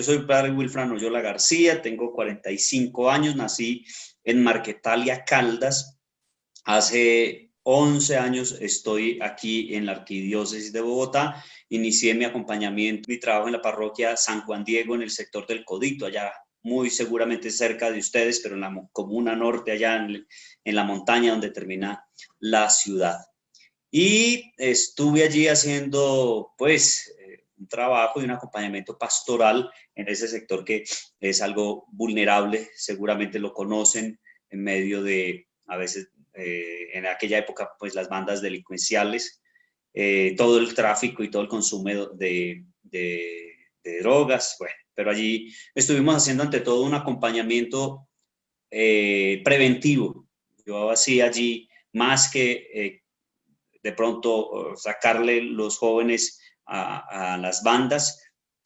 soy padre Wilfran Oyola García, tengo 45 años, nací en Marquetalia, Caldas. Hace 11 años estoy aquí en la Arquidiócesis de Bogotá. Inicié mi acompañamiento, mi trabajo en la parroquia San Juan Diego en el sector del Codito, allá muy seguramente cerca de ustedes, pero en la comuna norte, allá en la montaña donde termina la ciudad. Y estuve allí haciendo, pues, un trabajo y un acompañamiento pastoral en ese sector que es algo vulnerable, seguramente lo conocen, en medio de, a veces, en aquella época, pues, las bandas delincuenciales, todo el tráfico y todo el consumo de drogas, bueno, pero allí estuvimos haciendo ante todo un acompañamiento preventivo. Yo hacía allí más que de pronto sacarle los jóvenes a las bandas.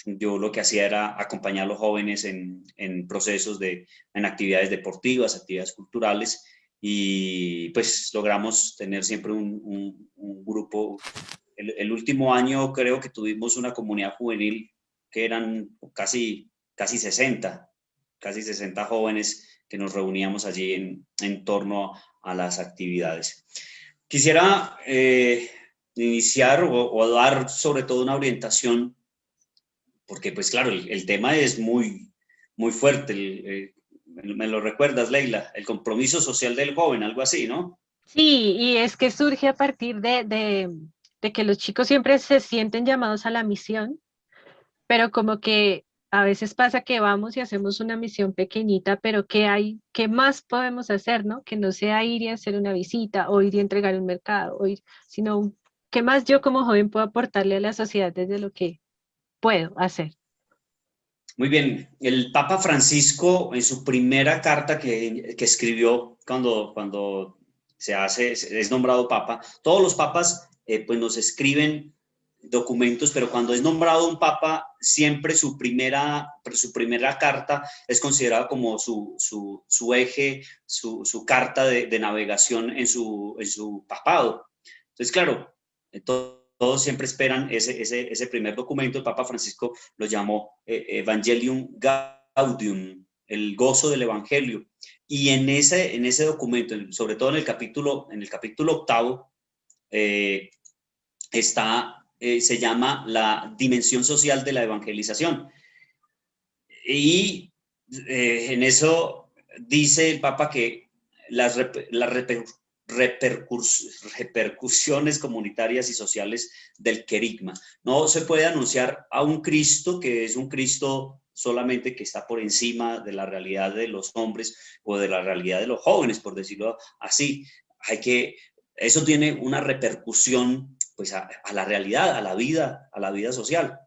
Yo lo que hacía era acompañar a los jóvenes en procesos en actividades deportivas, actividades culturales, y pues logramos tener siempre un grupo. El último año creo que tuvimos una comunidad juvenil que eran casi 60 jóvenes que nos reuníamos allí en torno a las actividades. Quisiera iniciar o dar sobre todo una orientación, porque pues claro, el tema es muy fuerte. Me lo recuerdas, Leila, el compromiso social del joven, algo así, ¿no? Sí, y es que surge a partir de que los chicos siempre se sienten llamados a la misión, pero como que a veces pasa que vamos y hacemos una misión pequeñita, pero ¿qué hay? ¿Qué más podemos hacer, no? Que no sea ir y hacer una visita o ir y entregar un mercado, sino ¿qué más yo como joven puedo aportarle a la sociedad desde lo que puedo hacer? Muy bien, el Papa Francisco en su primera carta que escribió cuando es nombrado Papa, todos los papas pues nos escriben documentos, pero cuando es nombrado un papa, siempre su primera carta es considerada como su eje, su carta de navegación en su papado. Entonces, claro, todos siempre esperan ese primer documento. El Papa Francisco lo llamó Evangelium Gaudium, el gozo del Evangelio. Y en ese documento, sobre todo en el capítulo octavo, se llama la dimensión social de la evangelización. Y en eso dice el Papa que las repercusiones comunitarias y sociales del querigma. No se puede anunciar a un Cristo que es un Cristo solamente que está por encima de la realidad de los hombres o de la realidad de los jóvenes, por decirlo así. Eso tiene una repercusión pues a la realidad, a la vida social.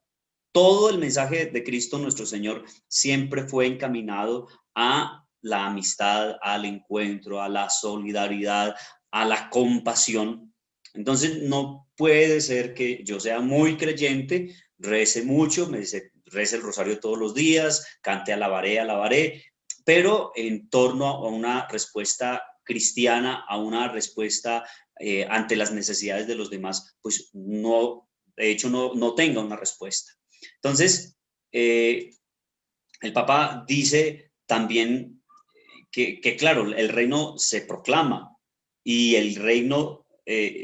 Todo el mensaje de Cristo nuestro Señor siempre fue encaminado a la amistad, al encuentro, a la solidaridad, a la compasión. Entonces no puede ser que yo sea muy creyente, rece mucho, rece el rosario todos los días, cante alabaré, pero en torno a una respuesta cristiana, a una respuesta ante las necesidades de los demás, pues no, de hecho no tenga una respuesta. Entonces, el Papa dice también que, claro, el reino se proclama y el reino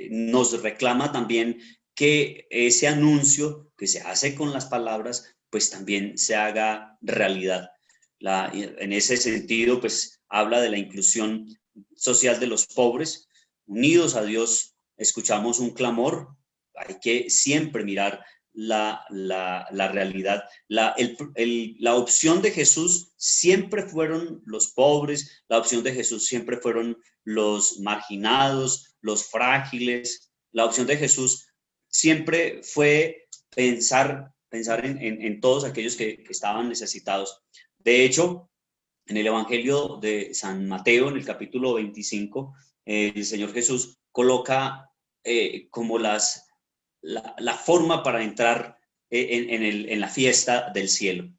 nos reclama también que ese anuncio que se hace con las palabras, pues también se haga realidad. En ese sentido, pues habla de la inclusión social de los pobres. Unidos a Dios, escuchamos un clamor. Hay que siempre mirar la realidad. La opción de Jesús siempre fueron los pobres, la opción de Jesús siempre fueron los marginados, los frágiles. La opción de Jesús siempre fue pensar en todos aquellos que estaban necesitados. De hecho, en el Evangelio de San Mateo, en el capítulo 25, el Señor Jesús coloca como la forma para entrar en la fiesta del cielo.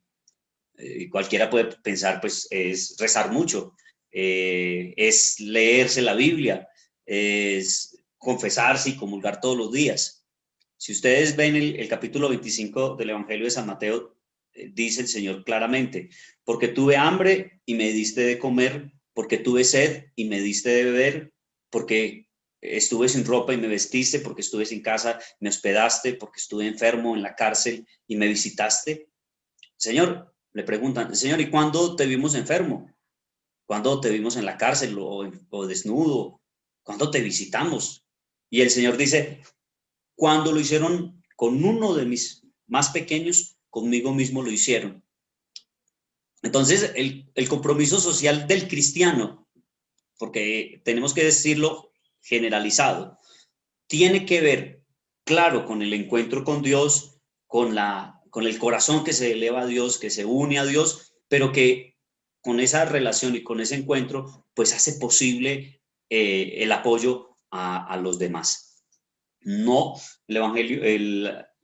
Cualquiera puede pensar, pues, es rezar mucho, es leerse la Biblia, es confesarse y comulgar todos los días. Si ustedes ven el capítulo 25 del Evangelio de San Mateo, dice el Señor claramente, porque tuve hambre y me diste de comer, porque tuve sed y me diste de beber, porque estuve sin ropa y me vestiste, porque estuve sin casa, me hospedaste, porque estuve enfermo en la cárcel y me visitaste. Señor, le preguntan, Señor, ¿y cuándo te vimos enfermo? ¿Cuándo te vimos en la cárcel o desnudo? ¿Cuándo te visitamos? Y el Señor dice, cuando lo hicieron con uno de mis más pequeños, conmigo mismo lo hicieron. Entonces, el compromiso social del cristiano, porque tenemos que decirlo generalizado, tiene que ver, claro, con el encuentro con Dios, con el corazón que se eleva a Dios, que se une a Dios, pero que con esa relación y con ese encuentro, pues hace posible el apoyo a los demás. No, el Evangelio,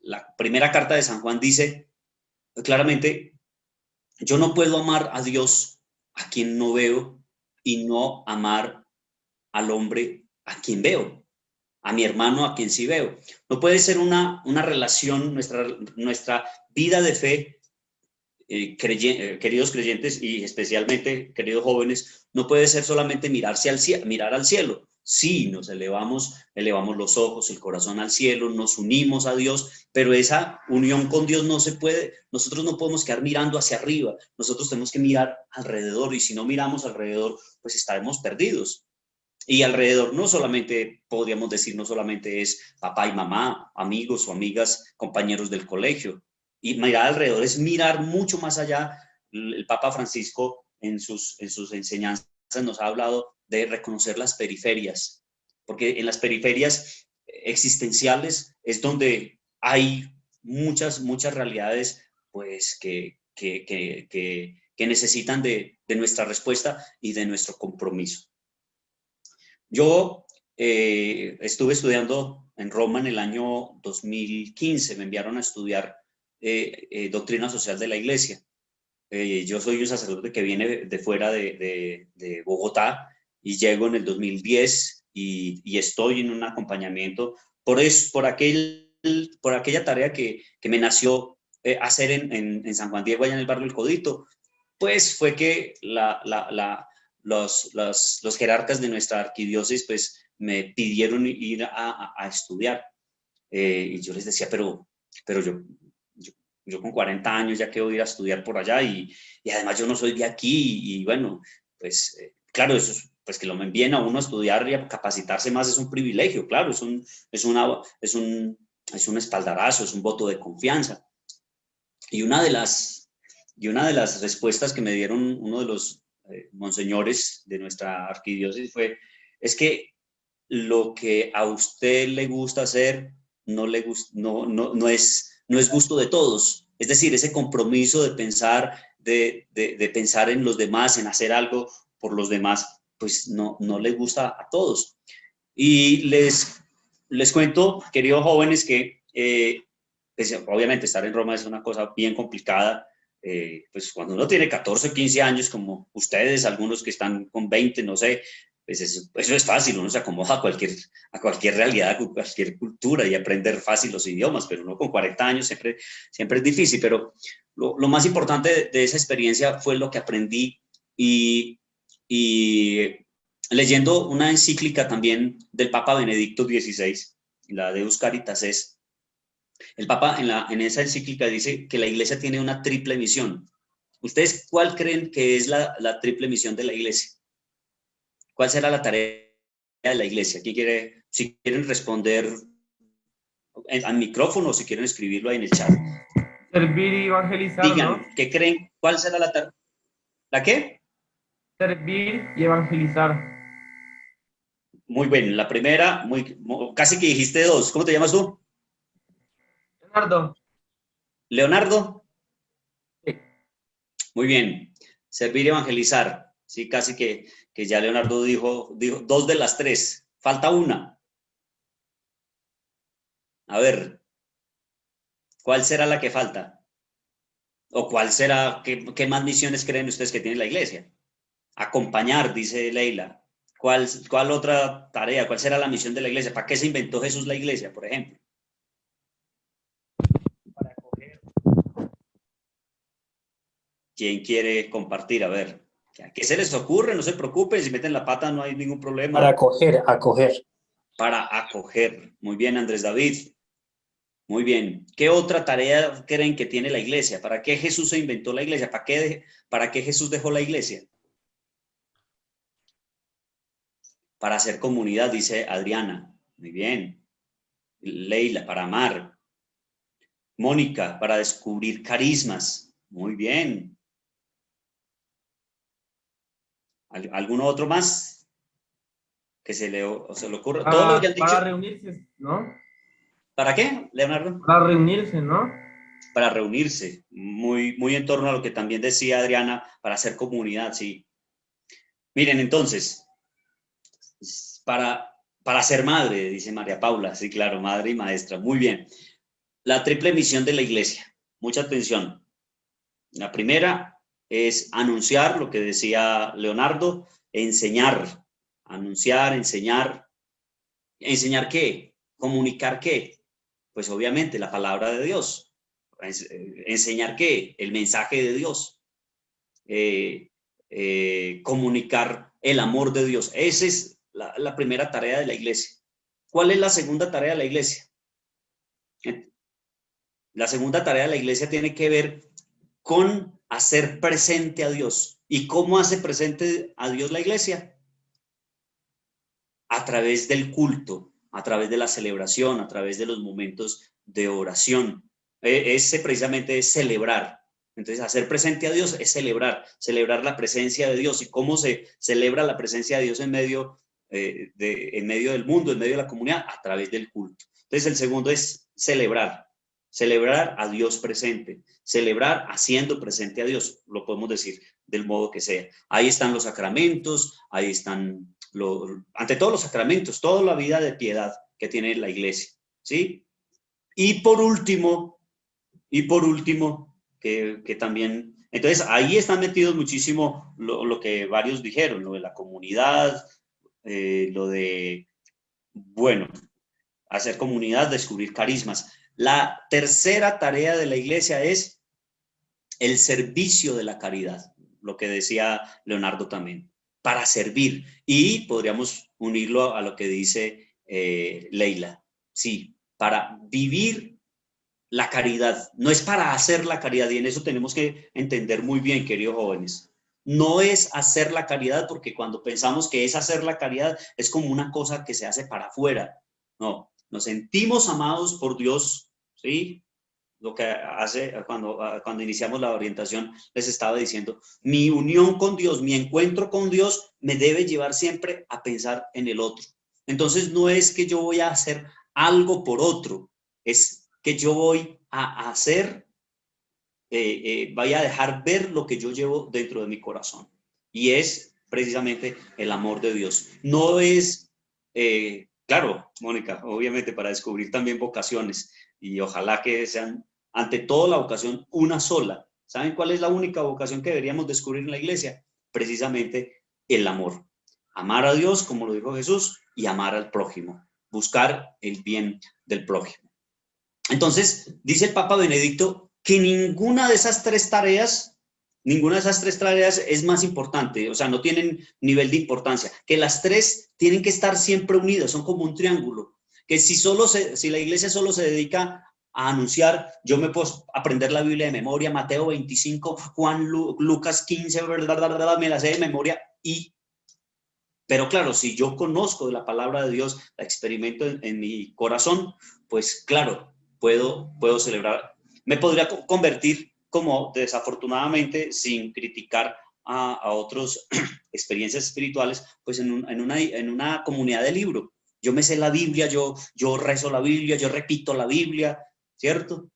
la primera carta de San Juan dice claramente, yo no puedo amar a Dios a quien no veo y no amar al hombre a quien veo, a mi hermano a quien sí veo. No puede ser una relación, nuestra vida de fe, queridos creyentes y especialmente queridos jóvenes, no puede ser solamente mirar al cielo. Sí, nos elevamos los ojos, el corazón al cielo, nos unimos a Dios, pero esa unión con Dios no se puede, nosotros no podemos quedar mirando hacia arriba, nosotros tenemos que mirar alrededor y si no miramos alrededor, pues estaremos perdidos. Y alrededor no solamente, podríamos decir, no solamente es papá y mamá, amigos o amigas, compañeros del colegio. Y mirar alrededor es mirar mucho más allá. El Papa Francisco en sus enseñanzas nos ha hablado de reconocer las periferias, porque en las periferias existenciales es donde hay muchas realidades pues que necesitan de nuestra respuesta y de nuestro compromiso. Yo estuve estudiando en Roma en el año 2015, me enviaron a estudiar doctrina social de la Iglesia. Yo soy un sacerdote que viene de fuera de Bogotá y llego en el 2010 y estoy en un acompañamiento por aquella tarea que me nació hacer en San Juan Diego, allá en el barrio El Codito. Pues fue que los jerarcas de nuestra arquidiócesis pues me pidieron ir a estudiar. Y yo les decía, pero yo con 40 años ya quiero ir a estudiar por allá y además yo no soy de aquí y bueno, pues claro, eso es, pues que lo me envíen a uno a estudiar y a capacitarse más es un privilegio, claro, es un espaldarazo, es un voto de confianza. Y una de las respuestas que me dieron uno de los monseñores de nuestra arquidiócesis fue, es que lo que a usted le gusta hacer no es gusto de todos. Es decir, ese compromiso de pensar, de pensar en los demás, en hacer algo por los demás, pues no le gusta a todos. Y les cuento, queridos jóvenes, que pues, obviamente estar en Roma es una cosa bien complicada. Pues cuando uno tiene 14 o 15 años, como ustedes, algunos que están con 20, no sé, pues eso es fácil, uno se acomoda a cualquier realidad, a cualquier cultura y aprender fácil los idiomas, pero uno con 40 años siempre es difícil. Pero lo más importante de esa experiencia fue lo que aprendí y leyendo una encíclica también del Papa Benedicto XVI, la Deus Caritas es, el Papa en esa encíclica dice que la Iglesia tiene una triple misión. ¿Ustedes cuál creen que es la triple misión de la Iglesia? ¿Cuál será la tarea de la Iglesia? ¿Quién quiere? Si quieren responder al micrófono o si quieren escribirlo ahí en el chat. Servir y evangelizar, Digan, ¿no? ¿qué creen? ¿Cuál será la tarea? ¿La qué? Servir y evangelizar. Muy bien, la primera, casi que dijiste dos. ¿Cómo te llamas tú? Leonardo. Leonardo. Sí. Muy bien. Servir y evangelizar. Sí, casi que ya Leonardo dijo dos de las tres. Falta una. A ver, ¿cuál será la que falta? ¿O cuál será, qué más misiones creen ustedes que tiene la Iglesia? Acompañar, dice Leila. ¿Cuál otra tarea? ¿Cuál será la misión de la Iglesia? ¿Para qué se inventó Jesús la Iglesia, por ejemplo? Para acoger. ¿Quién quiere compartir? A ver, ¿qué se les ocurre? No se preocupen, si meten la pata no hay ningún problema. Para acoger, acoger. Para acoger. Muy bien, Andrés David. Muy bien. ¿Qué otra tarea creen que tiene la iglesia? ¿Para qué Jesús se inventó la iglesia? ¿Para qué Jesús dejó la iglesia? Para hacer comunidad, dice Adriana. Muy bien. Leila, para amar. Mónica, para descubrir carismas. Muy bien. ¿Alguno otro más que se le ocurra? Todo lo que han dicho. Para reunirse, ¿no? ¿Para qué, Leonardo? Para reunirse, ¿no? Para reunirse. Muy en torno a lo que también decía Adriana, para hacer comunidad, sí. Miren, entonces, para ser madre, dice María Paula. Sí, claro, madre y maestra. Muy bien. La triple misión de la iglesia. Mucha atención. La primera es anunciar, lo que decía Leonardo, enseñar. Anunciar, enseñar. ¿Enseñar qué? ¿Comunicar qué? Pues obviamente la palabra de Dios. ¿Enseñar qué? El mensaje de Dios. Comunicar el amor de Dios. Esa es la primera tarea de la iglesia. ¿Cuál es la segunda tarea de la iglesia? La segunda tarea de la iglesia tiene que ver con hacer presente a Dios. ¿Y cómo hace presente a Dios la iglesia? A través del culto, a través de la celebración, a través de los momentos de oración. Ese precisamente es celebrar. Entonces, hacer presente a Dios es celebrar la presencia de Dios. ¿Y cómo se celebra la presencia de Dios en medio del mundo, en medio de la comunidad? A través del culto. Entonces, el segundo es celebrar a Dios presente, celebrar haciendo presente a Dios, lo podemos decir del modo que sea. Ahí están los sacramentos, ahí están, ante todos los sacramentos, toda la vida de piedad que tiene la iglesia, ¿sí? Y por último, que también, entonces ahí están metidos muchísimo lo que varios dijeron, lo de la comunidad, lo de, bueno, hacer comunidad, descubrir carismas. La tercera tarea de la iglesia es el servicio de la caridad, lo que decía Leonardo también, para servir. Y podríamos unirlo a lo que dice Leila, sí, para vivir la caridad, no es para hacer la caridad, y en eso tenemos que entender muy bien, queridos jóvenes. No es hacer la caridad, porque cuando pensamos que es hacer la caridad, es como una cosa que se hace para afuera. No, nos sentimos amados por Dios, ¿sí? Lo que hace cuando iniciamos la orientación, les estaba diciendo, mi unión con Dios, mi encuentro con Dios me debe llevar siempre a pensar en el otro. Entonces no es que yo voy a hacer algo por otro, es que yo voy a hacer, vaya a dejar ver lo que yo llevo dentro de mi corazón. Y es precisamente el amor de Dios. No es, claro, Mónica, obviamente para descubrir también vocaciones, y ojalá que sean, ante todo, la vocación una sola. ¿Saben cuál es la única vocación que deberíamos descubrir en la iglesia? Precisamente el amor. Amar a Dios, como lo dijo Jesús, y amar al prójimo. Buscar el bien del prójimo. Entonces, dice el Papa Benedicto que ninguna de esas tres tareas es más importante, o sea, no tienen nivel de importancia, que las tres tienen que estar siempre unidas, son como un triángulo, que si la iglesia solo se dedica a anunciar, yo me puedo aprender la Biblia de memoria, Mateo 25, Juan, Lucas 15, me la sé de memoria, pero claro, si yo conozco de la palabra de Dios, la experimento en mi corazón, pues claro, puedo celebrar. Me podría convertir, como desafortunadamente, sin criticar a otros experiencias espirituales, pues en una comunidad de libro. Yo me sé la Biblia, yo rezo la Biblia, yo repito la Biblia, ¿cierto?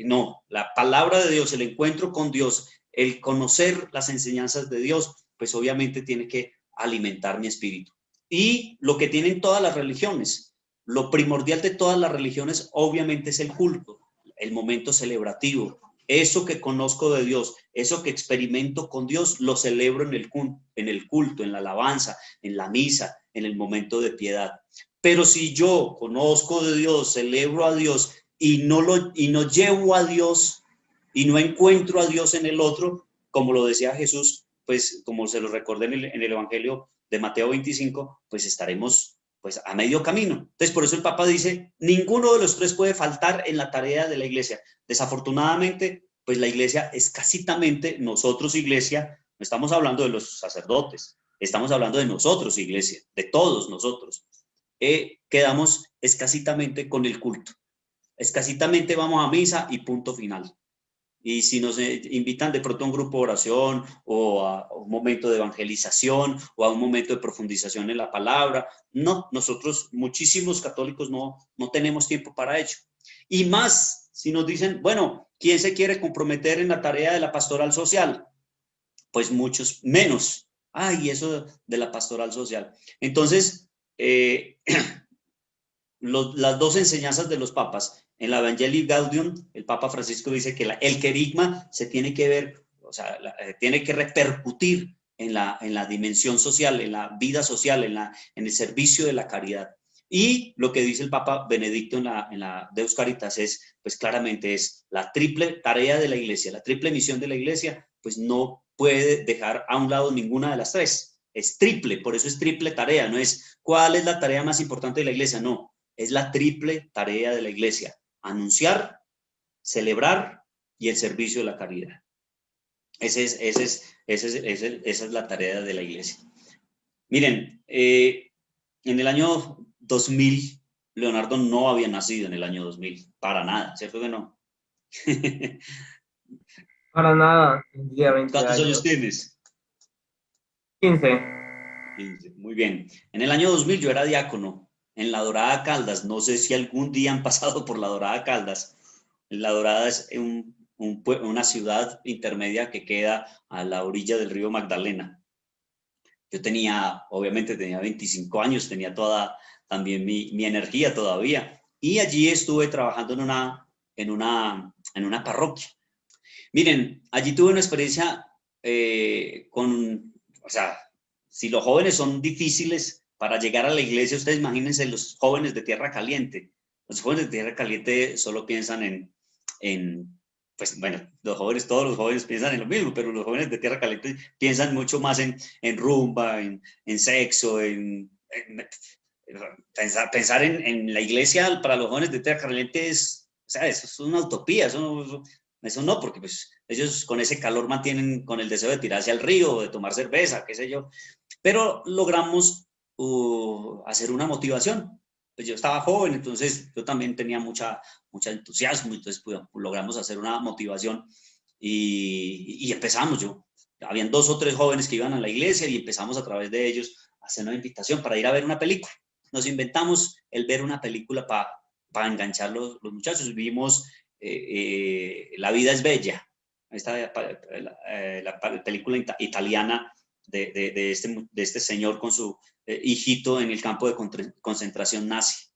No, la palabra de Dios, el encuentro con Dios, el conocer las enseñanzas de Dios, pues obviamente tiene que alimentar mi espíritu. Y lo que tienen todas las religiones, lo primordial de todas las religiones obviamente es el culto, el momento celebrativo. Eso que conozco de Dios, eso que experimento con Dios, lo celebro en el culto, en la alabanza, en la misa, en el momento de piedad. Pero si yo conozco de Dios, celebro a Dios y no llevo a Dios y no encuentro a Dios en el otro, como lo decía Jesús, pues como se lo recordé en el Evangelio de Mateo 25, pues estaremos pues a medio camino. Entonces, por eso el Papa dice, ninguno de los tres puede faltar en la tarea de la iglesia. Desafortunadamente, pues la iglesia, escasitamente, nosotros iglesia, no estamos hablando de los sacerdotes, estamos hablando de nosotros iglesia, de todos nosotros. Quedamos escasitamente con el culto. Escasitamente vamos a misa y punto final. Y si nos invitan de pronto a un grupo de oración o a un momento de evangelización o a un momento de profundización en la palabra, no, nosotros muchísimos católicos no tenemos tiempo para ello. Y más si nos dicen, bueno, ¿quién se quiere comprometer en la tarea de la pastoral social? Pues muchos menos. Ay, eso de la pastoral social. Entonces, las dos enseñanzas de los papas. En la Evangelii Gaudium, el Papa Francisco dice que el querigma se tiene que ver, o sea, tiene que repercutir en la dimensión social, en la vida social, en el servicio de la caridad. Y lo que dice el Papa Benedicto en la Deus Caritas es, pues claramente es la triple tarea de la iglesia, la triple misión de la iglesia, pues no puede dejar a un lado ninguna de las tres. Es triple, por eso es triple tarea, no es cuál es la tarea más importante de la iglesia, no. Es la triple tarea de la iglesia: anunciar, celebrar y el servicio de la caridad. Esa es la tarea de la iglesia. Miren, en el año 2000, Leonardo no había nacido en el año 2000, para nada, ¿cierto que no? Para nada, tendría 20 ¿Cuántos años años. tienes? 15. 15, muy bien. En el año 2000 yo era diácono en La Dorada Caldas. No sé si algún día han pasado por La Dorada Caldas. La Dorada es una ciudad intermedia que queda a la orilla del río Magdalena. Yo obviamente tenía 25 años, tenía también mi energía todavía. Y allí estuve trabajando en una parroquia. Miren, allí tuve una experiencia o sea, si los jóvenes son difíciles para llegar a la iglesia, ustedes imagínense los jóvenes de Tierra Caliente. Los jóvenes de Tierra Caliente solo piensan pues bueno, todos los jóvenes piensan en lo mismo, pero los jóvenes de Tierra Caliente piensan mucho más en rumba, en sexo, pensar en la iglesia para los jóvenes de Tierra Caliente o sea, eso es una utopía, eso no, porque pues ellos con ese calor mantienen con el deseo de tirarse al río, de tomar cerveza, qué sé yo, pero logramos hacer una motivación. Pues yo estaba joven, entonces yo también tenía mucha entusiasmo, entonces pues, logramos hacer una motivación y empezamos. Habían 2 o 3 jóvenes que iban a la iglesia y empezamos a través de ellos a hacer una invitación para ir a ver una película. Nos inventamos el ver una película para enganchar los muchachos. Vimos La vida es bella, la película italiana de este señor con su hijito en el campo de concentración nazi.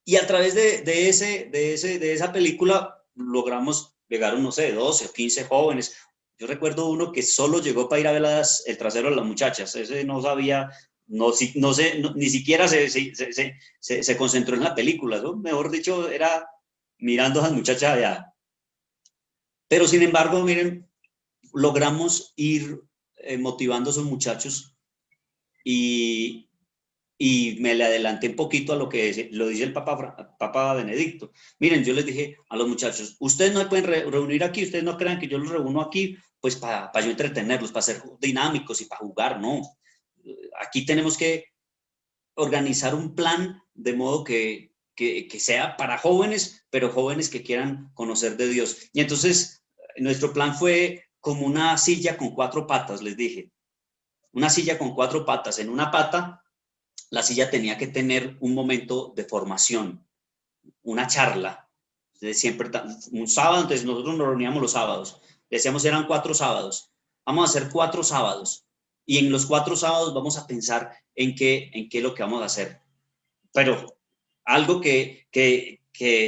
Y a través de esa película logramos llegar, no sé, 12 o 15 jóvenes. Yo recuerdo uno que solo llegó para ir a ver el trasero de las muchachas. Ese no sabía, ni siquiera se concentró en la película, ¿no? Mejor dicho, era mirando a las muchachas allá. Pero sin embargo, miren, logramos ir motivando a esos muchachos y me le adelanté un poquito a lo que lo dice el Papa Benedicto. Miren, yo les dije a los muchachos, ustedes no se pueden reunir aquí, ustedes no crean que yo los reúno aquí pues para yo entretenerlos, para ser dinámicos y para jugar, no. Aquí tenemos que organizar un plan de modo que sea para jóvenes, pero jóvenes que quieran conocer de Dios. Y entonces nuestro plan fue como una silla con 4 patas, les dije. Una silla con 4 patas. En una pata, la silla tenía que tener un momento de formación, una charla. Siempre, un sábado, entonces nosotros nos reuníamos los sábados. Decíamos, eran 4 sábados. Vamos a hacer 4 sábados. Y en los 4 sábados vamos a pensar en qué es lo que vamos a hacer. Pero algo que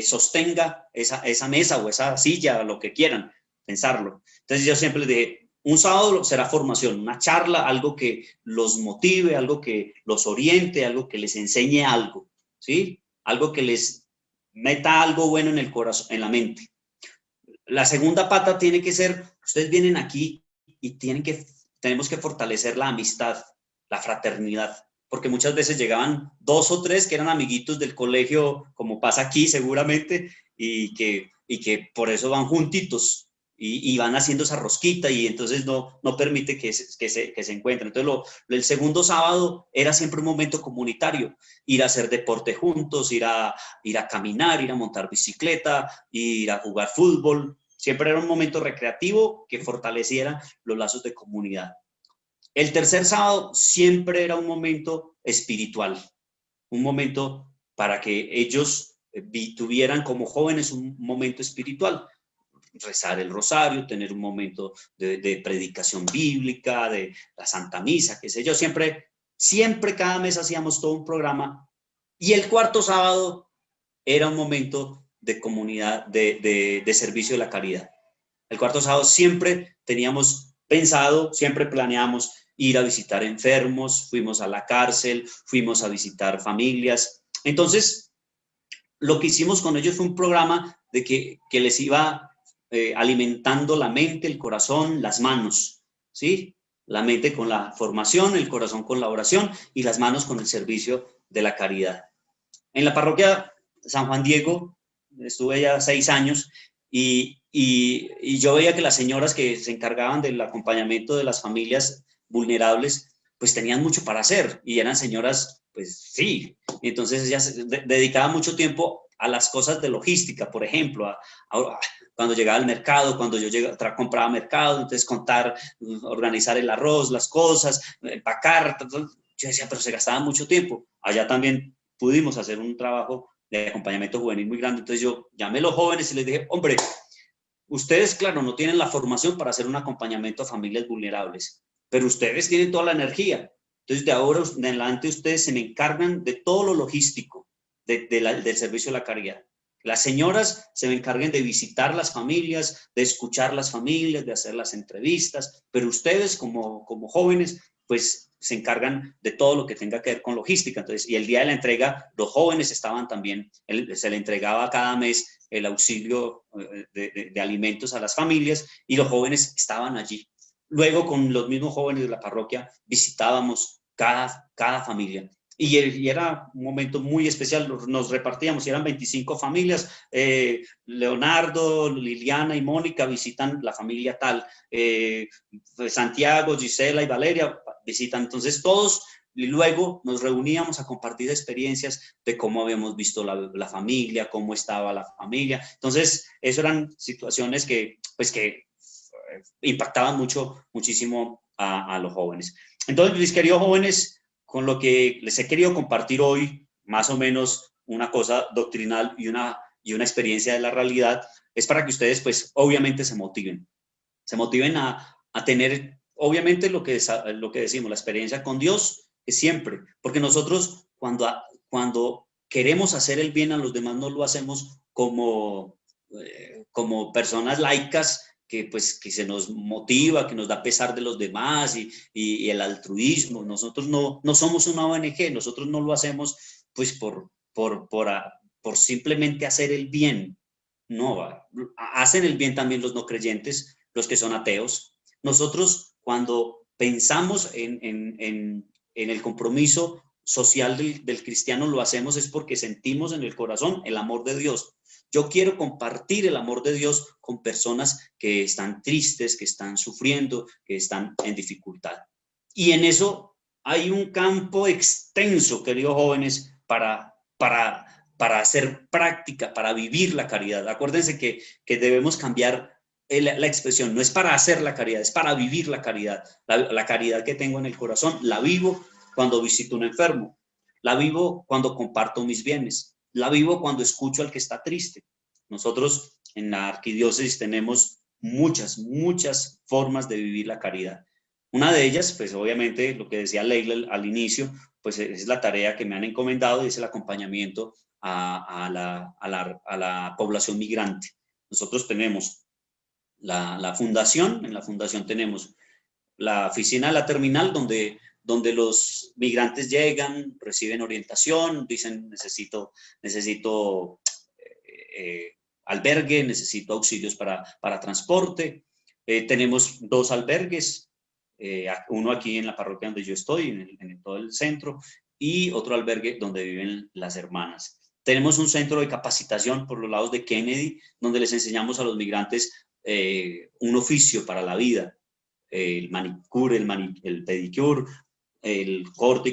sostenga esa mesa o esa silla, lo que quieran, pensarlo. Entonces yo siempre les dije, un sábado será formación, una charla, algo que los motive, algo que los oriente, algo que les enseñe algo, ¿sí? Algo que les meta algo bueno en el corazón, en la mente. La segunda pata tiene que ser, ustedes vienen aquí y tenemos que fortalecer la amistad, la fraternidad, porque muchas veces llegaban 2 o 3 que eran amiguitos del colegio, como pasa aquí seguramente, y que por eso van juntitos y van haciendo esa rosquita y entonces no permite que se encuentren. Entonces el segundo sábado era siempre un momento comunitario, ir a hacer deporte juntos, ir a caminar, ir a montar bicicleta, ir a jugar fútbol. Siempre era un momento recreativo que fortaleciera los lazos de comunidad. El tercer sábado siempre era un momento espiritual, un momento para que ellos tuvieran como jóvenes un momento espiritual, rezar el rosario, tener un momento de predicación bíblica, de la Santa Misa, qué sé yo. Siempre cada mes hacíamos todo un programa, y el cuarto sábado era un momento de comunidad, de servicio de la caridad. El cuarto sábado siempre teníamos pensado, siempre planeamos ir a visitar enfermos, fuimos a la cárcel, fuimos a visitar familias. Entonces, lo que hicimos con ellos fue un programa de que les iba alimentando la mente, el corazón, las manos, ¿sí? La mente con la formación, el corazón con la oración y las manos con el servicio de la caridad. En la parroquia San Juan Diego estuve ya 6 años y yo veía que las señoras que se encargaban del acompañamiento de las familias vulnerables, pues tenían mucho para hacer y eran señoras, pues sí, entonces ellas dedicaban mucho tiempo a las cosas de logística, por ejemplo, cuando llegaba al mercado, cuando yo compraba mercado, entonces contar, organizar el arroz, las cosas, empacar, yo decía, pero se gastaba mucho tiempo. Allá también pudimos hacer un trabajo de acompañamiento juvenil muy grande, entonces yo llamé a los jóvenes y les dije, hombre, ustedes, claro, no tienen la formación para hacer un acompañamiento a familias vulnerables, pero ustedes tienen toda la energía. Entonces, de ahora en adelante, ustedes se me encargan de todo lo logístico del servicio de la caridad. Las señoras se me encarguen de visitar las familias, de escuchar las familias, de hacer las entrevistas, pero ustedes como jóvenes, pues se encargan de todo lo que tenga que ver con logística. Entonces, y el día de la entrega, los jóvenes estaban también, se le entregaba cada mes el auxilio de alimentos a las familias y los jóvenes estaban allí. Luego, con los mismos jóvenes de la parroquia, visitábamos cada familia. Y era un momento muy especial, nos repartíamos, y eran 25 familias, Leonardo, Liliana y Mónica visitan la familia tal, Santiago, Gisela y Valeria visitan, entonces todos, y luego nos reuníamos a compartir experiencias de cómo habíamos visto la familia, cómo estaba la familia. Entonces, eso eran situaciones que impactaban muchísimo a los jóvenes. Entonces, mis queridos jóvenes, con lo que les he querido compartir hoy, más o menos una cosa doctrinal y una experiencia de la realidad, es para que ustedes, pues, obviamente se motiven a tener, obviamente, lo que decimos, la experiencia con Dios, es siempre, porque nosotros cuando queremos hacer el bien a los demás, no lo hacemos como personas laicas, que se nos motiva, que nos da pesar de los demás y el altruismo. Nosotros no somos una ONG, nosotros no lo hacemos pues por simplemente hacer el bien. No, hacen el bien también los no creyentes, los que son ateos. Nosotros, cuando pensamos en el compromiso social del cristiano, lo hacemos es porque sentimos en el corazón el amor de Dios. Yo quiero compartir el amor de Dios con personas que están tristes, que están sufriendo, que están en dificultad. Y en eso hay un campo extenso, queridos jóvenes, para hacer práctica, para vivir la caridad. Acuérdense que debemos cambiar la expresión. No es para hacer la caridad, es para vivir la caridad. La caridad que tengo en el corazón la vivo cuando visito a un enfermo, la vivo cuando comparto mis bienes, la vivo cuando escucho al que está triste. Nosotros en la arquidiócesis tenemos muchas formas de vivir la caridad. Una de ellas, pues obviamente, lo que decía Leila al inicio, pues es la tarea que me han encomendado, y es el acompañamiento a la población migrante. Nosotros tenemos la fundación, en la fundación tenemos la oficina de la terminal, donde los migrantes llegan, reciben orientación, dicen necesito albergue, necesito auxilios para transporte. Tenemos 2 albergues, uno aquí en la parroquia donde yo estoy, en todo el centro, y otro albergue donde viven las hermanas. Tenemos un centro de capacitación por los lados de Kennedy, donde les enseñamos a los migrantes un oficio para la vida, el manicure, el pedicure, el corte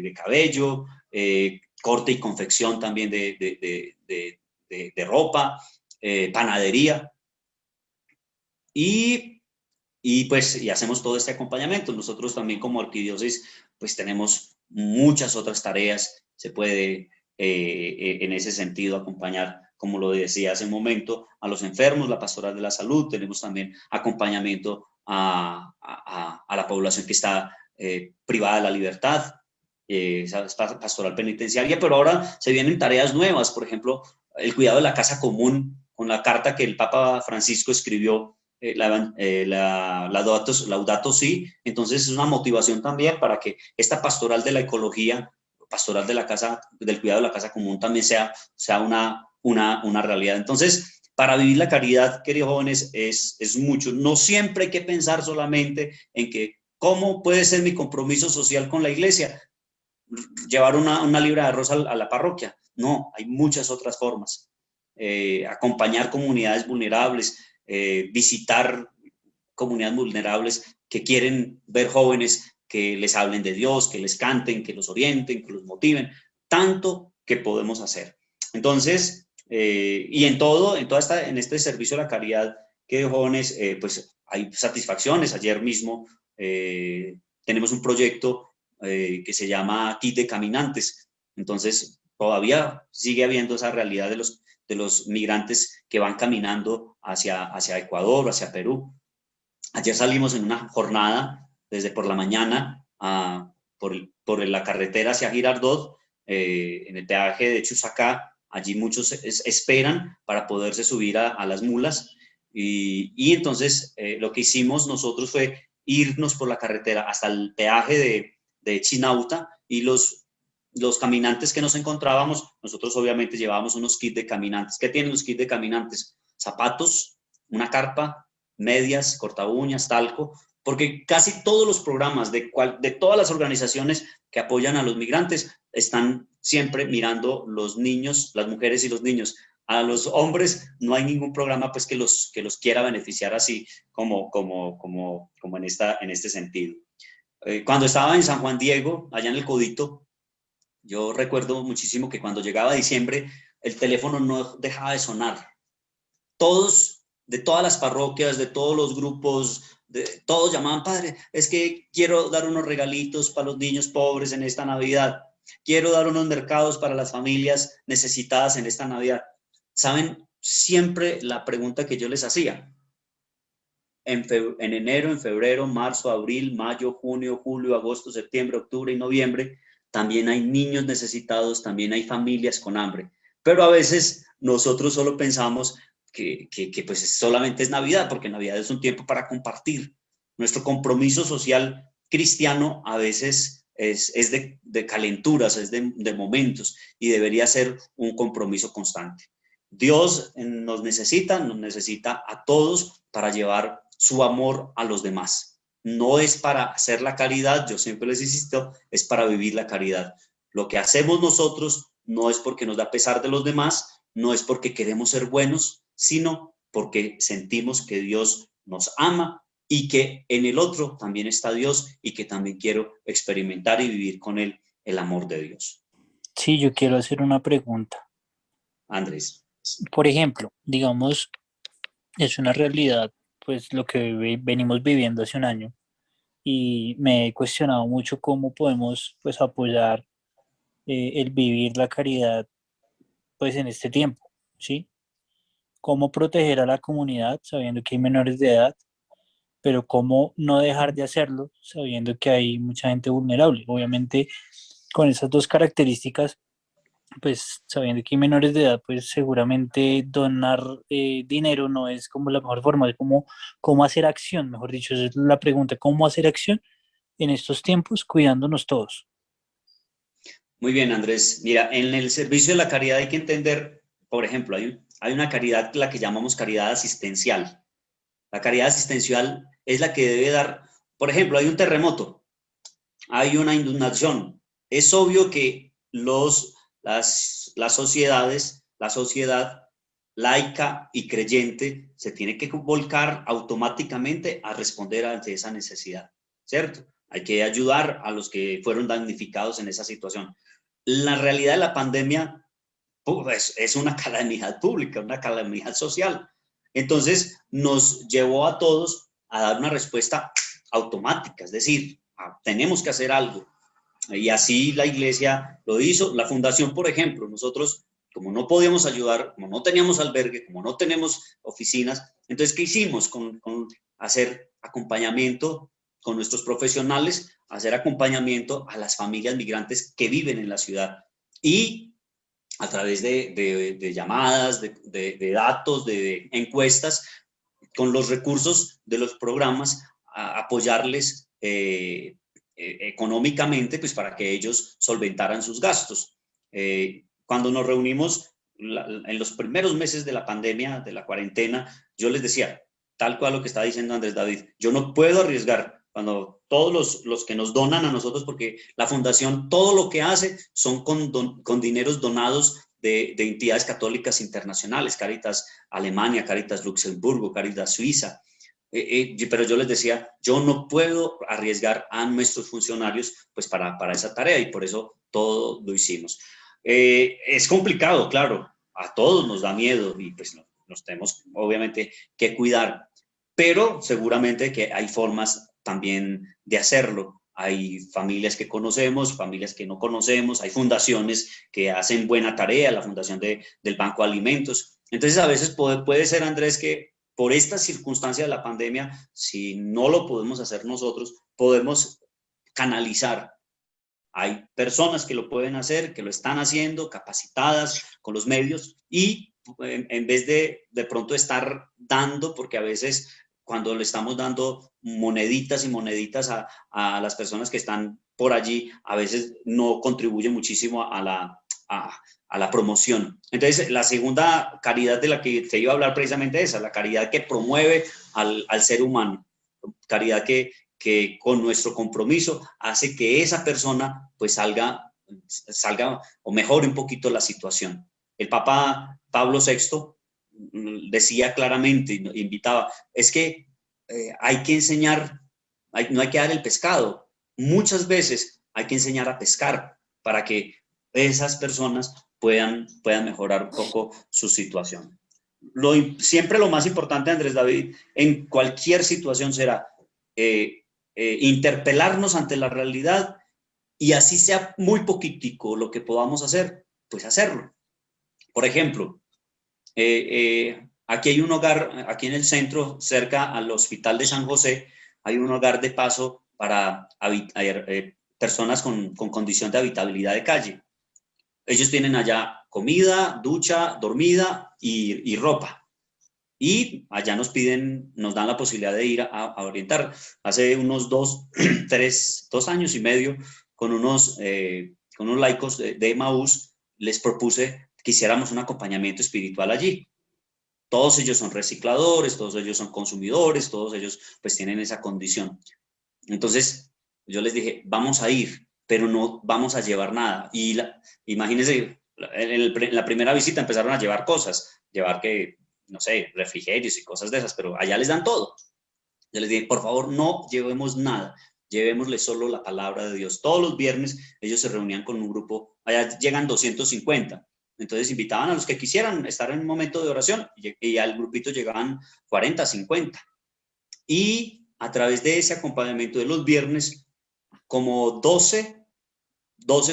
de cabello, corte y confección también de ropa, panadería, y hacemos todo este acompañamiento. Nosotros también como arquidiócesis pues tenemos muchas otras tareas, se puede en ese sentido acompañar, como lo decía hace un momento, a los enfermos, la pastoral de la salud, tenemos también acompañamiento a la población que está privada de la libertad, esa pastoral penitenciaria, pero ahora se vienen tareas nuevas, por ejemplo, el cuidado de la casa común, con la carta que el Papa Francisco escribió, Laudato Si. Entonces es una motivación también para que esta pastoral de la ecología, pastoral de la casa, del cuidado de la casa común también sea una realidad. Entonces, para vivir la caridad, queridos jóvenes, es mucho. No siempre hay que pensar solamente en que cómo puede ser mi compromiso social con la iglesia, llevar una libra de arroz a la parroquia. No, hay muchas otras formas. Acompañar comunidades vulnerables, visitar comunidades vulnerables que quieren ver jóvenes que les hablen de Dios, que les canten, que los orienten, que los motiven, tanto que podemos hacer. Entonces, y en este servicio de la caridad que de jóvenes, pues hay satisfacciones. Ayer mismo tenemos un proyecto que se llama Kit de Caminantes. Entonces, todavía sigue habiendo esa realidad de los migrantes que van caminando hacia Ecuador, hacia Perú. Ayer salimos en una jornada desde por la mañana por la carretera hacia Girardot, en el peaje de Chusacá. Allí muchos esperan para poderse subir a las mulas, y entonces lo que hicimos nosotros fue irnos por la carretera hasta el peaje de Chinauta, y los caminantes que nos encontrábamos, nosotros obviamente llevábamos unos kits de caminantes. ¿Qué tienen los kits de caminantes? Zapatos, una carpa, medias, corta uñas, talco, porque casi todos los programas de todas las organizaciones que apoyan a los migrantes están siempre mirando los niños, las mujeres y los niños. A los hombres no hay ningún programa pues que los quiera beneficiar así como en este sentido. Cuando estaba en San Juan Diego, allá en el Codito, yo recuerdo muchísimo que cuando llegaba diciembre, el teléfono no dejaba de sonar. Todos, de todas las parroquias, de todos los grupos, todos llamaban: padre, es que quiero dar unos regalitos para los niños pobres en esta Navidad. Quiero dar unos mercados para las familias necesitadas en esta Navidad. ¿Saben? Siempre la pregunta que yo les hacía: en enero, en febrero, marzo, abril, mayo, junio, julio, agosto, septiembre, octubre y noviembre, también hay niños necesitados, también hay familias con hambre. Pero a veces nosotros solo pensamos que pues solamente es Navidad, porque Navidad es un tiempo para compartir. Nuestro compromiso social cristiano a veces es de calenturas, es de momentos, y debería ser un compromiso constante. Dios nos necesita a todos para llevar su amor a los demás. No es para hacer la caridad, yo siempre les insisto, es para vivir la caridad. Lo que hacemos nosotros no es porque nos da pesar de los demás, no es porque queremos ser buenos, sino porque sentimos que Dios nos ama y que en el otro también está Dios, y que también quiero experimentar y vivir con él el amor de Dios. Sí, yo quiero hacer una pregunta. Andrés. Por ejemplo, digamos, es una realidad, pues lo que venimos viviendo hace un año, y me he cuestionado mucho cómo podemos pues apoyar el vivir la caridad pues en este tiempo, ¿sí? Cómo proteger a la comunidad sabiendo que hay menores de edad, pero cómo no dejar de hacerlo sabiendo que hay mucha gente vulnerable. Obviamente con esas dos características, pues sabiendo que hay menores de edad, pues seguramente donar dinero no es como la mejor forma, es cómo hacer acción, mejor dicho, esa es la pregunta: ¿cómo hacer acción en estos tiempos cuidándonos todos? Muy bien, Andrés. Mira, en el servicio de la caridad hay que entender, por ejemplo, hay una caridad, la que llamamos caridad asistencial. La caridad asistencial es la que debe dar, por ejemplo, hay un terremoto, hay una inundación. Es obvio que las sociedades, la sociedad laica y creyente se tiene que volcar automáticamente a responder ante esa necesidad, ¿cierto? Hay que ayudar a los que fueron damnificados en esa situación. La realidad de la pandemia es una calamidad pública, una calamidad social. Entonces nos llevó a todos a dar una respuesta automática, es decir, tenemos que hacer algo. Y así la iglesia lo hizo. La fundación, por ejemplo, nosotros, como no podíamos ayudar, como no teníamos albergue, como no tenemos oficinas, entonces, ¿qué hicimos? Con hacer acompañamiento con nuestros profesionales, hacer acompañamiento a las familias migrantes que viven en la ciudad. Y a través de llamadas, de datos, de encuestas, con los recursos de los programas, apoyarles económicamente, pues para que ellos solventaran sus gastos. Cuando nos reunimos en los primeros meses de la pandemia, de la cuarentena, yo les decía, tal cual lo que está diciendo Andrés David, yo no puedo arriesgar cuando todos los que nos donan a nosotros, porque la fundación todo lo que hace son con dineros donados de entidades católicas internacionales, Cáritas Alemania, Cáritas Luxemburgo, Cáritas Suiza, pero yo les decía, yo no puedo arriesgar a nuestros funcionarios pues para esa tarea, y por eso todo lo hicimos. Es complicado, claro, a todos nos da miedo y pues nos tenemos obviamente que cuidar, pero seguramente que hay formas también de hacerlo. Hay familias que conocemos, familias que no conocemos, hay fundaciones que hacen buena tarea, la fundación del Banco de Alimentos. Entonces a veces puede ser, Andrés, que por esta circunstancia de la pandemia, si no lo podemos hacer nosotros, podemos canalizar. Hay personas que lo pueden hacer, que lo están haciendo, capacitadas con los medios, y en vez de pronto estar dando, porque a veces cuando le estamos dando moneditas y moneditas a las personas que están por allí, a veces no contribuye muchísimo a la promoción. Entonces, la segunda caridad de la que te iba a hablar precisamente esa, la caridad que promueve al ser humano, caridad que con nuestro compromiso hace que esa persona pues salga o mejore un poquito la situación. El Papa Pablo VI decía claramente, invitaba, es que hay que enseñar, no hay que dar el pescado, muchas veces hay que enseñar a pescar para que esas personas puedan mejorar un poco su situación. Siempre lo más importante, Andrés David, en cualquier situación será interpelarnos ante la realidad, y así sea muy poquitico lo que podamos hacer, pues hacerlo. Por ejemplo, aquí hay un hogar, aquí en el centro, cerca al Hospital de San José, hay un hogar de paso para personas con condición de habitabilidad de calle. Ellos tienen allá comida, ducha, dormida y ropa. Y allá nos dan la posibilidad de ir a orientar. Hace unos 2 años y medio, con unos laicos de Emaús, les propuse que hiciéramos un acompañamiento espiritual allí. Todos ellos son recicladores, todos ellos son consumidores, todos ellos pues tienen esa condición. Entonces yo les dije, vamos a ir, pero no vamos a llevar nada. Y imagínense, en la primera visita empezaron a llevar cosas, no sé, refrigerios y cosas de esas, pero allá les dan todo. Yo les dije, por favor, no llevemos nada, llevémosle solo la palabra de Dios. Todos los viernes ellos se reunían con un grupo, allá llegan 250, entonces invitaban a los que quisieran estar en un momento de oración, y al grupito llegaban 40, 50. Y a través de ese acompañamiento de los viernes, como 12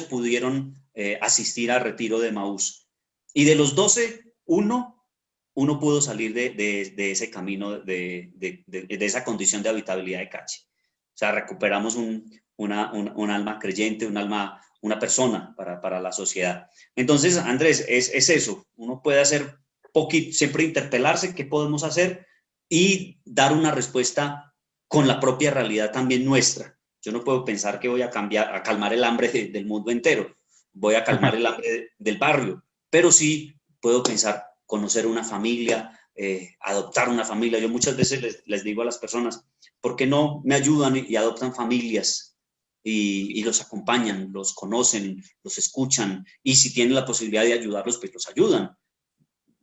pudieron asistir al retiro de Emaús. Y de los 12, uno pudo salir de ese camino, de esa condición de habitabilidad de calle. O sea, recuperamos un alma creyente, una persona para la sociedad. Entonces, Andrés, es eso. Uno puede hacer poquito, siempre interpelarse, qué podemos hacer, y dar una respuesta con la propia realidad también nuestra. Yo no puedo pensar que voy a calmar el hambre del mundo entero, voy a calmar el hambre del barrio, pero sí puedo pensar, conocer una familia adoptar una familia. Yo muchas veces les digo a las personas, ¿por qué no me ayudan y adoptan familias y los acompañan, los conocen, los escuchan, y si tienen la posibilidad de ayudarlos, pues los ayudan?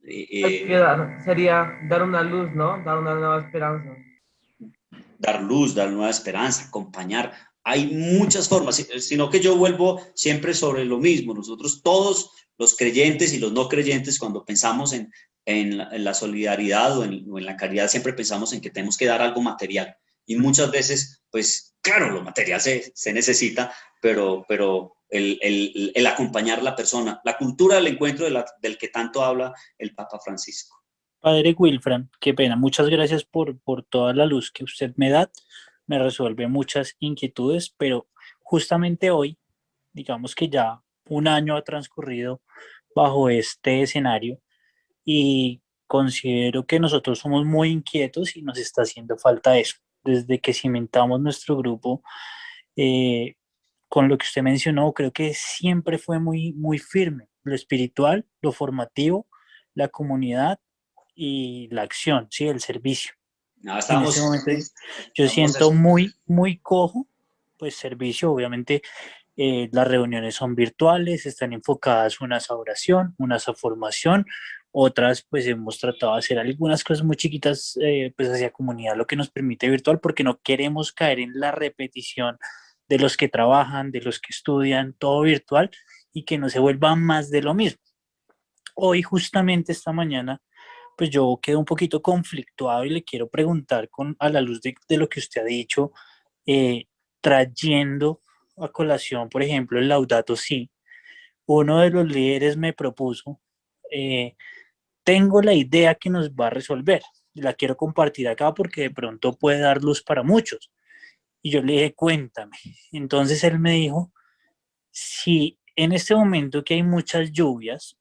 Hay que sería dar una luz, ¿no? Dar una nueva esperanza. Dar luz, dar nueva esperanza, acompañar. Hay muchas formas, sino que yo vuelvo siempre sobre lo mismo. Nosotros todos, los creyentes y los no creyentes, cuando pensamos en la solidaridad o en la caridad, siempre pensamos en que tenemos que dar algo material. Y muchas veces, pues claro, lo material se necesita, pero el acompañar a la persona, la cultura del encuentro del que tanto habla el Papa Francisco. Padre Wilfran, qué pena, muchas gracias por toda la luz que usted me da, me resuelve muchas inquietudes, pero justamente hoy, digamos que ya un año ha transcurrido bajo este escenario y considero que nosotros somos muy inquietos y nos está haciendo falta eso. Desde que cimentamos nuestro grupo, eh, con lo que usted mencionó, creo que siempre fue muy, muy firme, lo espiritual, lo formativo, la comunidad y la acción, ¿sí? El servicio. No, En este momento yo estamos siento muy, muy cojo, pues servicio, obviamente las reuniones son virtuales, están enfocadas unas a oración, unas a formación, otras pues hemos tratado de hacer algunas cosas muy chiquitas pues hacia comunidad, lo que nos permite virtual, porque no queremos caer en la repetición de los que trabajan, de los que estudian, todo virtual y que no se vuelva más de lo mismo. Hoy justamente esta mañana pues yo quedo un poquito conflictuado y le quiero preguntar a la luz de lo que usted ha dicho, eh, trayendo a colación, por ejemplo, el Laudato Si, uno de los líderes me propuso, eh, tengo la idea que nos va a resolver, y la quiero compartir acá porque de pronto puede dar luz para muchos. Y yo le dije, cuéntame. Entonces él me dijo, si en este momento que hay muchas lluvias,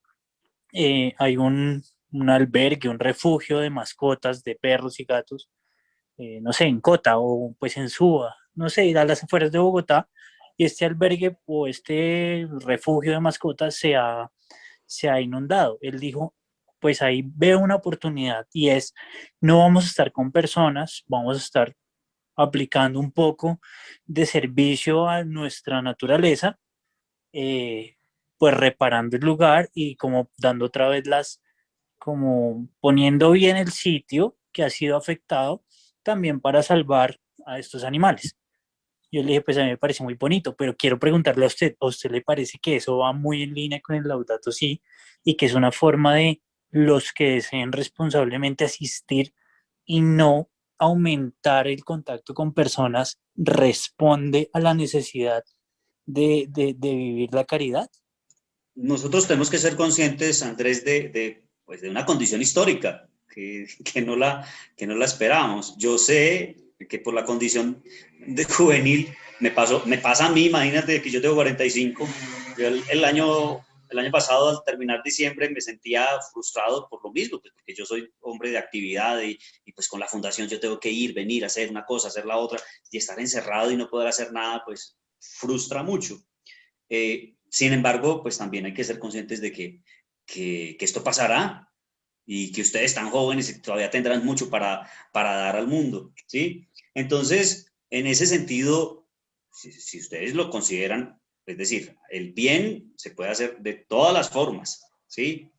hay un albergue, un refugio de mascotas, de perros y gatos, no sé, en Cota o pues en Suba, no sé, a las afueras de Bogotá, y este albergue o este refugio de mascotas se ha inundado. Él dijo, pues ahí veo una oportunidad y es, no vamos a estar con personas, vamos a estar aplicando un poco de servicio a nuestra naturaleza, pues reparando el lugar y como dando otra vez como poniendo bien el sitio que ha sido afectado también para salvar a estos animales. Yo le dije, pues a mí me parece muy bonito, pero quiero preguntarle ¿a usted le parece que eso va muy en línea con el Laudato Si y que es una forma de los que deseen responsablemente asistir y no aumentar el contacto con personas responde a la necesidad de vivir la caridad? Nosotros tenemos que ser conscientes, Andrés, pues de una condición histórica que no la esperábamos. Yo sé que por la condición de juvenil me pasa a mí, imagínate que yo tengo 45. Yo el año pasado, al terminar diciembre, me sentía frustrado por lo mismo, pues, porque yo soy hombre de actividad y pues con la fundación yo tengo que ir, venir, hacer una cosa, hacer la otra, y estar encerrado y no poder hacer nada, pues frustra mucho. Sin embargo, pues también hay que ser conscientes de que esto pasará y que ustedes están jóvenes y todavía tendrán mucho para dar al mundo, ¿sí? Entonces, en ese sentido, si ustedes lo consideran, es decir, el bien se puede hacer de todas las formas, ¿sí?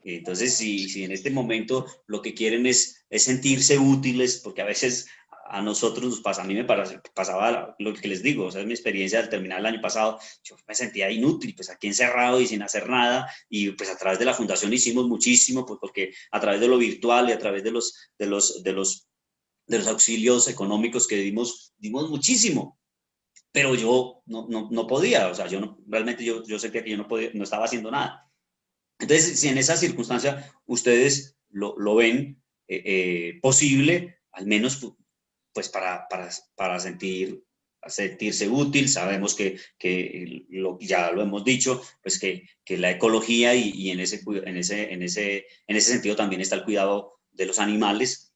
Entonces, si en este momento lo que quieren es sentirse útiles, porque a veces a nosotros nos pasa, a mí me pasaba lo que les digo, o sea, es mi experiencia al terminar el año pasado, yo me sentía inútil, pues aquí encerrado y sin hacer nada, y pues a través de la fundación hicimos muchísimo, pues porque a través de lo virtual y a través de los auxilios económicos que dimos muchísimo, pero yo no podía, o sea, realmente yo sentía que yo no podía, no estaba haciendo nada. Entonces, si en esa circunstancia ustedes lo ven posible, al menos pues para sentirse útil, sabemos ya lo hemos dicho, pues que la ecología y en ese sentido también está el cuidado de los animales,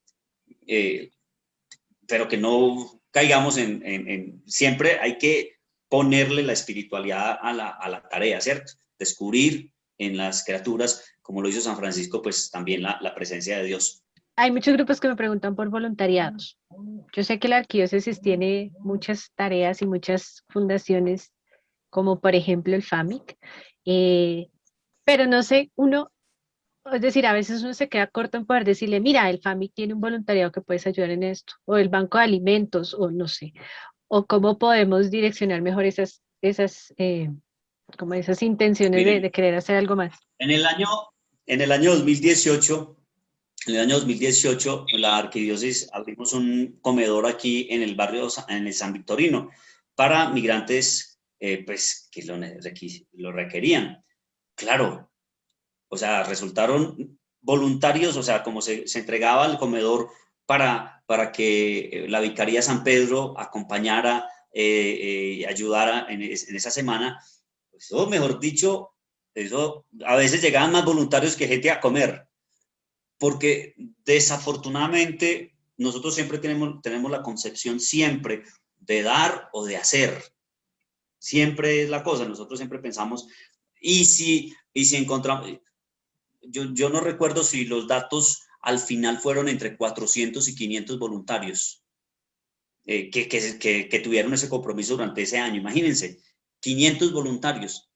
pero que no caigamos siempre hay que ponerle la espiritualidad a la tarea, ¿cierto? Descubrir en las criaturas, como lo hizo San Francisco, pues también la presencia de Dios. Hay muchos grupos que me preguntan por voluntariados. Yo sé que la arquidiócesis tiene muchas tareas y muchas fundaciones, como por ejemplo el FAMIC, pero no sé, es decir, a veces uno se queda corto en poder decirle, mira, el FAMIC tiene un voluntariado que puedes ayudar en esto, o el Banco de Alimentos, o no sé, o cómo podemos direccionar mejor como esas intenciones Miren, de querer hacer algo más. en el año 2018, la arquidiócesis abrimos un comedor aquí en el barrio, en el San Victorino, para migrantes pues, que lo requerían. Claro, o sea, resultaron voluntarios, o sea, como se entregaba el comedor para que la Vicaría San Pedro acompañara, ayudara en esa semana, pues eso, mejor dicho, eso, a veces llegaban más voluntarios que gente a comer, porque desafortunadamente nosotros siempre tenemos la concepción siempre de dar o de hacer. Siempre es la cosa, nosotros siempre pensamos, y si encontramos, yo no recuerdo si los datos al final fueron entre 400 y 500 voluntarios que tuvieron ese compromiso durante ese año. Imagínense, 500 voluntarios.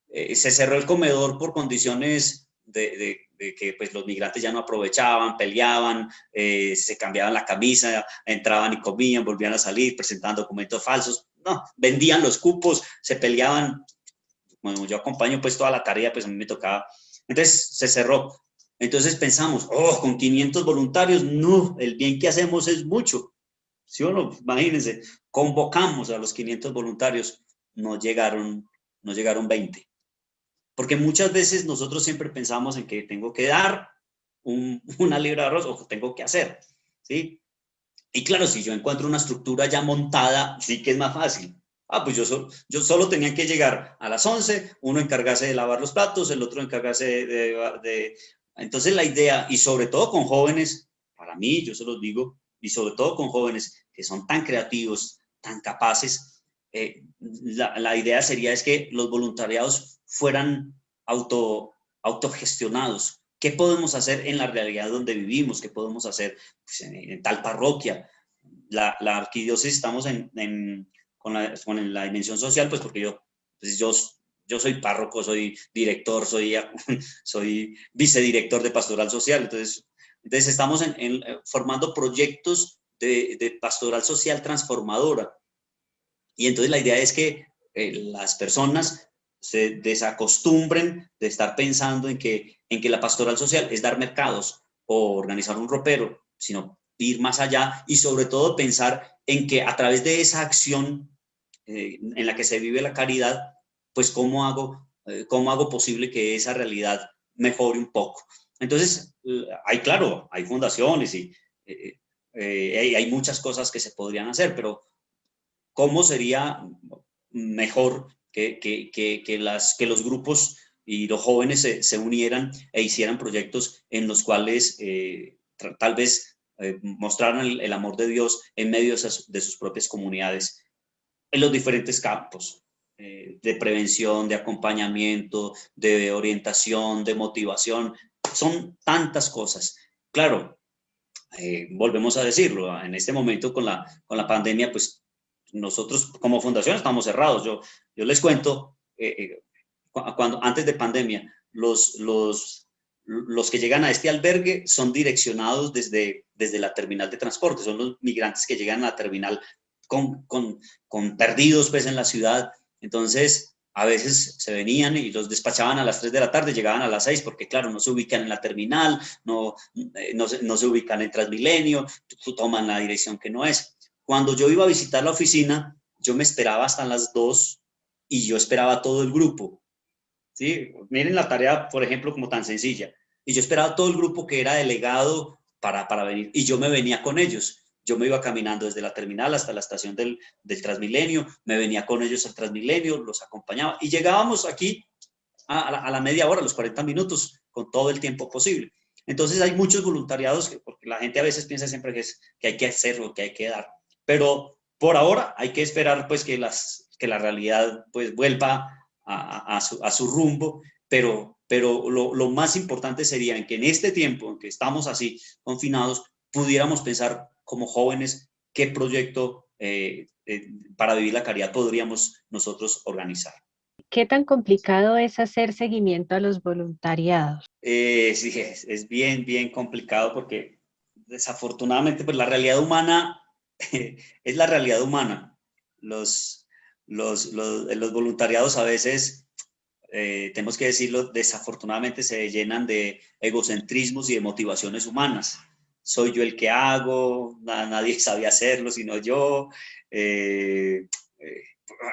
Se cerró el comedor por condiciones de que pues, los migrantes ya no aprovechaban, peleaban, se cambiaban la camisa, entraban y comían, volvían a salir, presentaban documentos falsos, no, vendían los cupos, se peleaban. Bueno, yo acompaño pues toda la tarea, pues a mí me tocaba. Entonces se cerró. Entonces pensamos, con 500 voluntarios, no, el bien que hacemos es mucho. ¿Sí o no? Imagínense, convocamos a los 500 voluntarios, no llegaron 20. Porque muchas veces nosotros siempre pensamos en que tengo que dar una libra de arroz o tengo que hacer, ¿sí? Y claro, si yo encuentro una estructura ya montada, sí que es más fácil. Pues yo solo tenía que llegar a las 11, uno encargarse de lavar los platos, el otro encargarse Entonces la idea, y sobre todo con jóvenes, para mí, yo se los digo, y sobre todo con jóvenes que son tan creativos, tan capaces, la idea sería es que los voluntariados fueran autogestionados. ¿Qué podemos hacer en la realidad donde vivimos? ¿Qué podemos hacer pues, en tal parroquia? La arquidiócesis estamos con la dimensión social, pues porque yo soy párroco, soy director, soy vicedirector de pastoral social, entonces estamos formando proyectos de pastoral social transformadora. Y entonces la idea es que las personas se desacostumbren de estar pensando en que la pastoral social es dar mercados o organizar un ropero, sino ir más allá y sobre todo pensar en que a través de esa acción en la que se vive la caridad, pues cómo hago posible que esa realidad mejore un poco. Entonces, hay fundaciones y hay muchas cosas que se podrían hacer, pero ¿cómo sería mejor que los grupos y los jóvenes se unieran e hicieran proyectos en los cuales tal vez mostraran el amor de Dios en medio de sus propias comunidades, en los diferentes campos de prevención, de acompañamiento, de orientación, de motivación? Son tantas cosas. Claro, volvemos a decirlo, en este momento con la pandemia, pues nosotros como fundación estamos cerrados. Yo les cuento, antes de pandemia, los que llegan a este albergue son direccionados desde la terminal de transporte, son los migrantes que llegan a la terminal con perdidos pues, en la ciudad. Entonces, a veces se venían y los despachaban a las 3 de la tarde, llegaban a las 6, porque claro, no se ubican en la terminal, no se ubican en Transmilenio, toman la dirección que no es. Cuando yo iba a visitar la oficina, yo me esperaba hasta las 2 y yo esperaba a todo el grupo. ¿Sí? Miren la tarea, por ejemplo, como tan sencilla. Y yo esperaba a todo el grupo que era delegado para venir y yo me venía con ellos. Yo me iba caminando desde la terminal hasta la estación del Transmilenio, me venía con ellos al Transmilenio, los acompañaba y llegábamos aquí a la media hora, los 40 minutos, con todo el tiempo posible. Entonces hay muchos voluntariados, porque la gente a veces piensa siempre que hay que hacer o que hay que dar. Pero por ahora hay que esperar pues que la realidad pues vuelva a su rumbo, pero pero lo más importante sería en que en este tiempo en que estamos así confinados, pudiéramos pensar como jóvenes qué proyecto para vivir la caridad podríamos nosotros organizar. ¿Qué tan complicado es hacer seguimiento a los voluntariados? Sí, es bien complicado porque desafortunadamente pues la realidad humana es la realidad humana. Los voluntariados a veces, tenemos que decirlo, desafortunadamente se llenan de egocentrismos y de motivaciones humanas. Soy yo el que hago, nadie sabe hacerlo sino yo.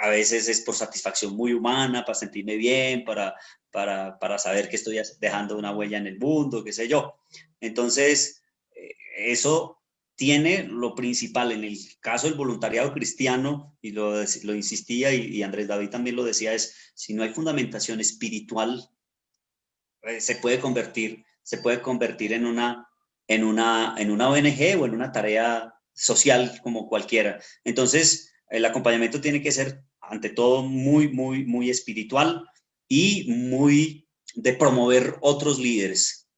A veces es por satisfacción muy humana, para sentirme bien, para saber que estoy dejando una huella en el mundo, qué sé yo. Entonces, eso tiene lo principal. En el caso del voluntariado cristiano, y lo insistía, y Andrés David también lo decía, es si no hay fundamentación espiritual, se puede convertir en una ONG o en una tarea social como cualquiera. Entonces, el acompañamiento tiene que ser, ante todo, muy espiritual y muy de promover otros líderes,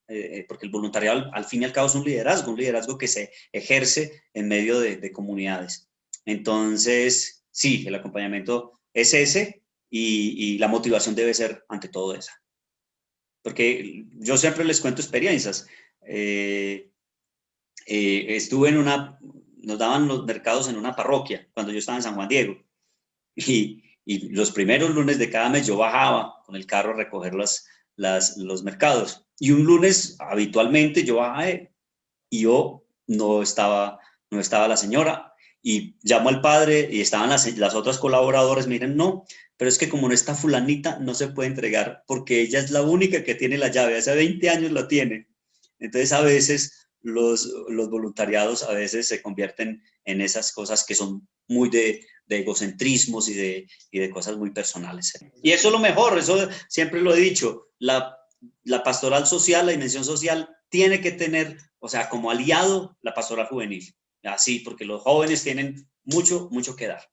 porque el voluntariado al fin y al cabo es un liderazgo que se ejerce en medio de comunidades. Entonces, sí, el acompañamiento es ese y la motivación debe ser ante todo esa. Porque yo siempre les cuento experiencias. Estuve nos daban los mercados en una parroquia cuando yo estaba en San Juan Diego. Y los primeros lunes de cada mes yo bajaba con el carro a recoger los mercados. Y un lunes habitualmente yo bajé y no estaba la señora. Y llamo al padre y estaban las otras colaboradoras, miren, no, pero es que como no está fulanita, no se puede entregar porque ella es la única que tiene la llave, hace 20 años la tiene. Entonces a veces los voluntariados a veces se convierten en esas cosas que son muy de egocentrismos y de cosas muy personales. Y eso es lo mejor, eso siempre lo he dicho, la pastoral social, la dimensión social, tiene que tener, o sea, como aliado la pastoral juvenil. Así, porque los jóvenes tienen mucho que dar.